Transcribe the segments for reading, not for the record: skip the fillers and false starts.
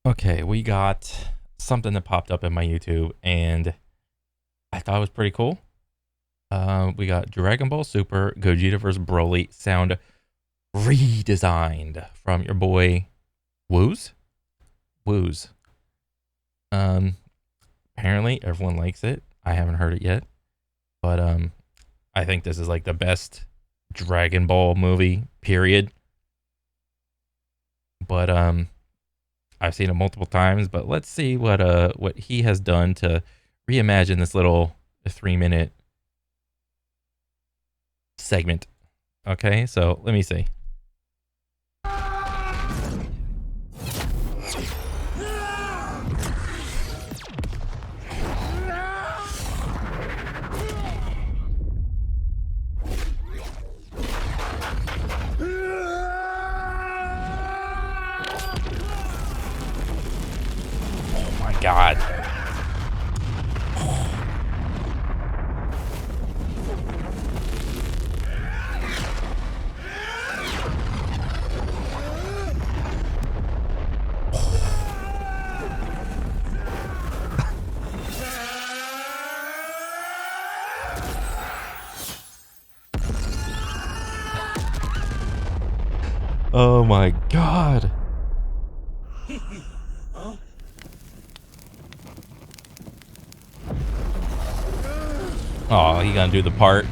Okay, we got something that popped up in my YouTube, and I thought it was pretty cool. We got Dragon Ball Super Gogeta vs. Broly sound redesigned from your boy Woos. Woos. Um, Apparently everyone likes it. I haven't heard it yet, but I think this is like the best Dragon Ball movie. Period. But I've seen it multiple times. But let's see what he has done to reimagine this little 3 minute segment. Okay, so let me see. Oh my god. Oh my god. Oh, he gonna do the part.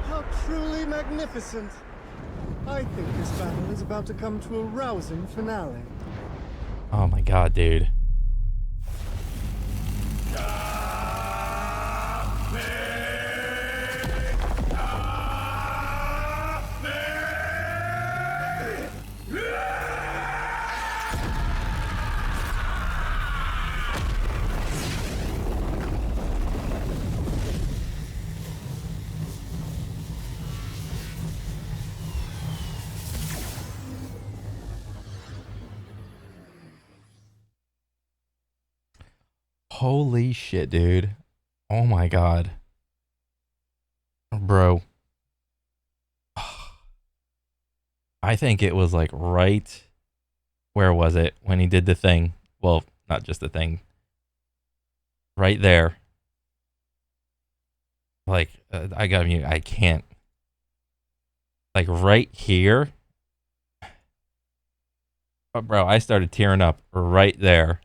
How truly magnificent! I think this battle is about to come to a rousing finale. Oh my god, dude. Holy shit, dude. Oh my god. Bro. I think it was like right. Where was it when he did the thing? Well, not just the thing. Right there. Like, I got mute. I can't. Like, right here. Bro, I started tearing up right there.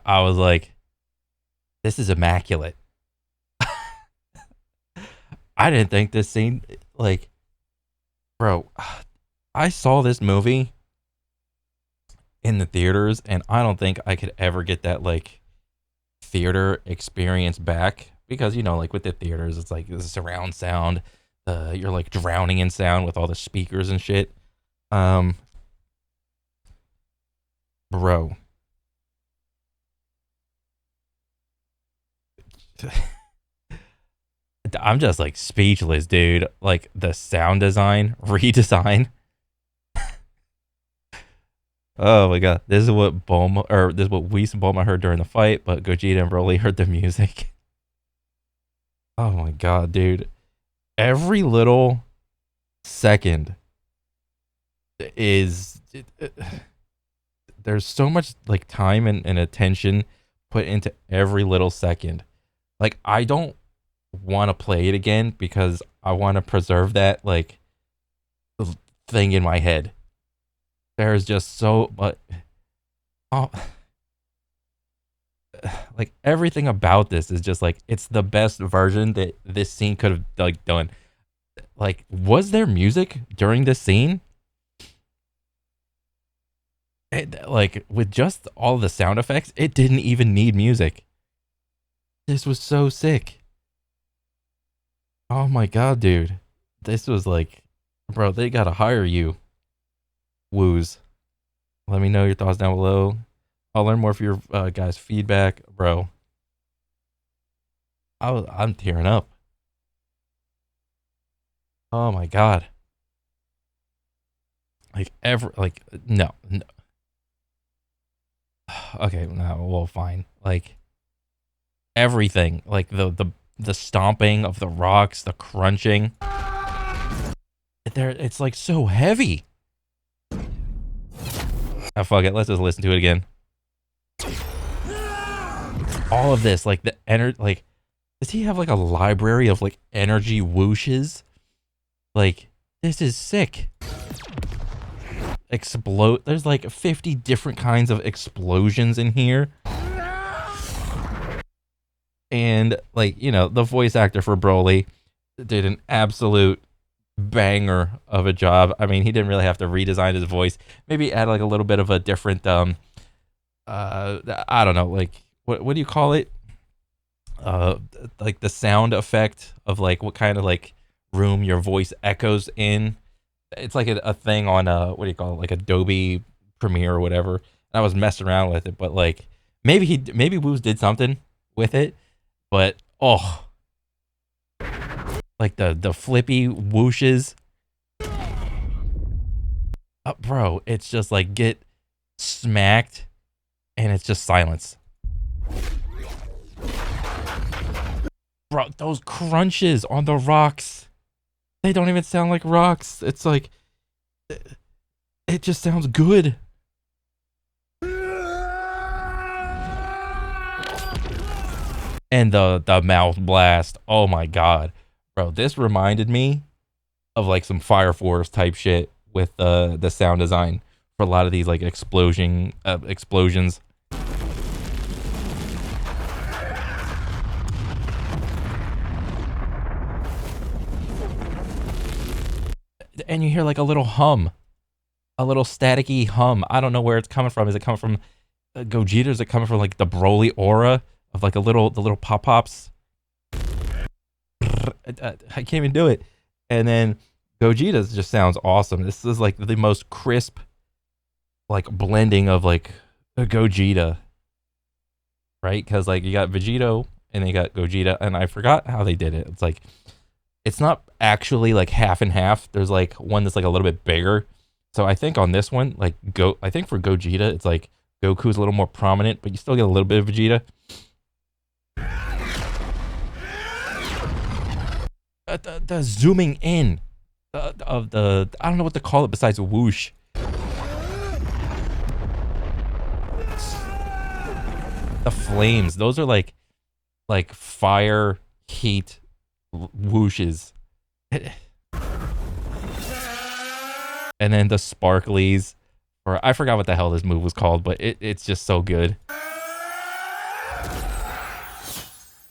I was like, this is immaculate. I didn't think this scene, like, bro, I saw this movie in the theaters, and I don't think I could ever get that, like, theater experience back because, like with the theaters, it's like the surround sound. You're like drowning in sound with all the speakers and shit. Um, Bro. I'm just like speechless, dude. Like the sound design, redesign. Oh my god, this is what Whis and Bulma heard during the fight, but Gogeta and Broly heard the music. Oh my god, dude. Every little second is there's so much like time and attention put into every little second. Like I don't want to play it again because I want to preserve that like thing in my head. There's just so much. Oh, like everything about this is just like it's the best version that this scene could have like done. Like, was there music during this scene? Like with just all the sound effects, it didn't even need music. This was so sick. Oh my god, dude. This was like, bro, they gotta hire you. Woos. Let me know your thoughts down below. I'll learn more for your guys' feedback, bro. I'm tearing up. Oh my god. Like ever, like no, no. Okay, no, well, fine. Like everything, like the stomping of the rocks, the crunching. There, it's like so heavy. Oh fuck it, let's just listen to it again. All of this, like the energy, like does he have like a library of like energy whooshes? Like this is sick. Explode. There's like 50 different kinds of explosions in here. And like, you know, the voice actor for Broly did an absolute banger of a job. I mean, he didn't really have to redesign his voice. Maybe add like a little bit of a different I don't know, like what do you call it? Like the sound effect of like what kind of like room your voice echoes in. It's like a thing on what do you call it, like Adobe Premiere or whatever. And I was messing around with it, but like maybe Woos did something with it, but oh, like the flippy whooshes, bro. It's just like get smacked, and it's just silence, bro. Those crunches on the rocks, they don't even sound like rocks. It's like it just sounds good. And the mouth blast. Oh my god, bro! This reminded me of like some Fire Force type shit with the sound design for a lot of these like explosions. And you hear like a little hum, a little staticky hum. I don't know where it's coming from. Is it coming from Gogeta? Is it coming from like the Broly aura of like the little pop pops? I can't even do it. And then Gogeta just sounds awesome. This is like the most crisp, like blending of like a Gogeta, right? Because like you got Vegito and then you got Gogeta, and I forgot how they did it. It's like it's not actually like half and half. There's like one that's like a little bit bigger. So I think on this one, like I think for Gogeta, it's like Goku's a little more prominent, but you still get a little bit of Vegeta. The zooming in of the, I don't know what to call it besides whoosh. The flames, those are like fire heat whooshes. And then the sparklies, or I forgot what the hell this move was called, but it's just so good.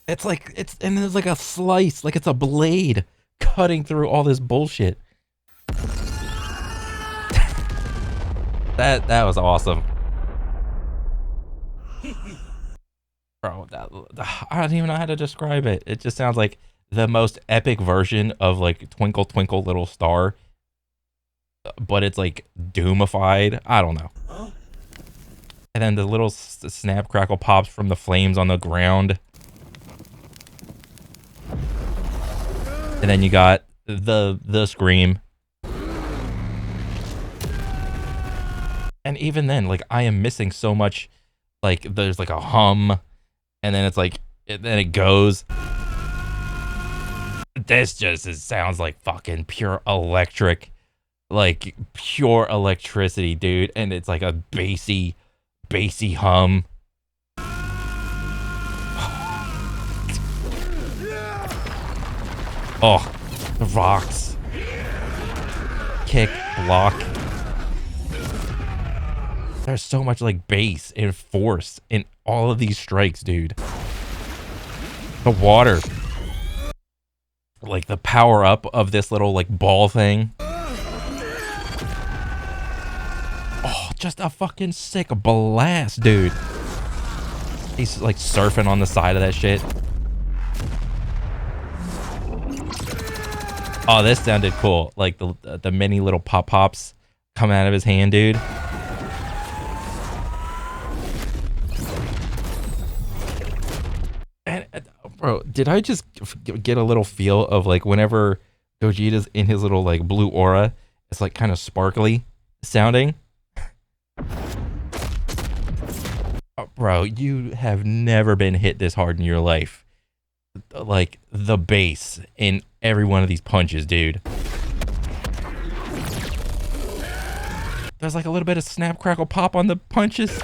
It's like and there's like a slice, like it's a blade cutting through all this bullshit. That was awesome. Bro, I don't even know how to describe it. It just sounds like the most epic version of like Twinkle Twinkle Little Star, but it's like doomified. I don't know. And then the little snap crackle pops from the flames on the ground. And then you got the scream. And even then, like I am missing so much. Like there's like a hum, and then it's like then it goes. This just sounds like fucking pure electric. like pure electricity, dude, and it's like a bassy hum. Oh, the rocks. Kick, block. There's so much like bass and force in all of these strikes, dude. The water. Like the power up of this little like ball thing. Oh, just a fucking sick blast, dude. He's like surfing on the side of that shit. Oh, this sounded cool. Like the mini little pop-pops coming out of his hand, dude. And bro, did I just get a little feel of like whenever Gogeta's in his little like blue aura, it's like kind of sparkly sounding? Oh, bro, you have never been hit this hard in your life. Like the bass in every one of these punches, dude. There's like a little bit of snap, crackle, pop on the punches.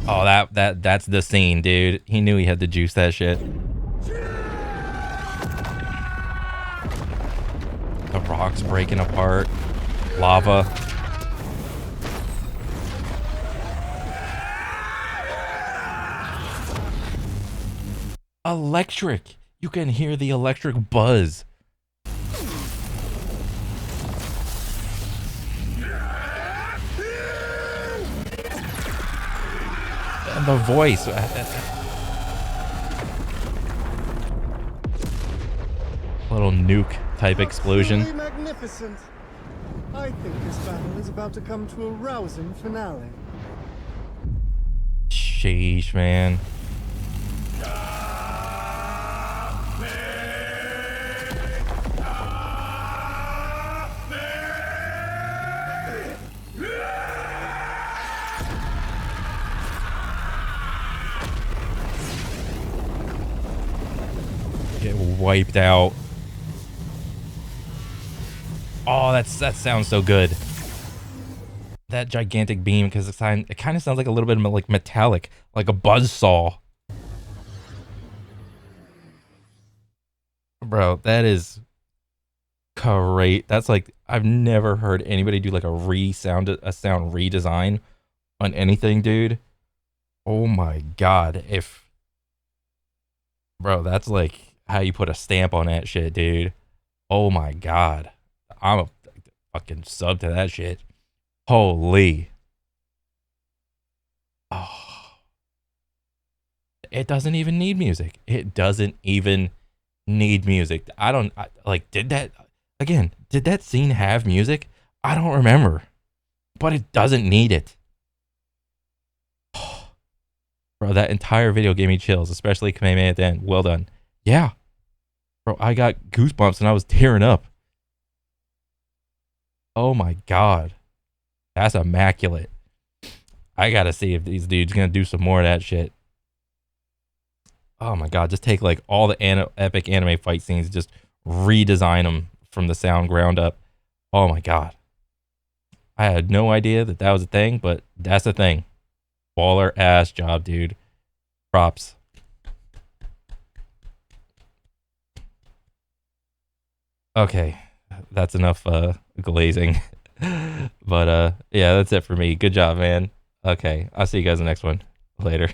Oh, that's the scene, dude. He knew he had to juice that shit. The rocks breaking apart. Lava. Electric. You can hear the electric buzz. And the voice. Little nuke type explosion. Truly magnificent. I think this battle is about to come to a rousing finale. Sheesh, man. Get wiped out. Oh, that sounds so good. That gigantic beam, because it kind of sounds like a little bit of like metallic, like a buzz saw. Bro, that is great. That's like I've never heard anybody do like a sound redesign on anything, dude. Oh my god, bro, that's like how you put a stamp on that shit, dude. Oh my god. I'm a fucking sub to that shit. Holy. Oh. It doesn't even need music. It doesn't even need music. Did that scene have music? I don't remember. But it doesn't need it. Bro, that entire video gave me chills, especially Kamehameha at the end. Well done. Yeah. Bro, I got goosebumps and I was tearing up. Oh my god. That's immaculate. I gotta see if these dudes gonna do some more of that shit. Oh my god, just take like all the epic anime fight scenes, just redesign them from the sound ground up. Oh my god. I had no idea that was a thing, but that's a thing. Baller ass job, dude. Props. Okay, that's enough glazing. But yeah, that's it for me. Good job, man. Okay, I'll see you guys in the next one. Later.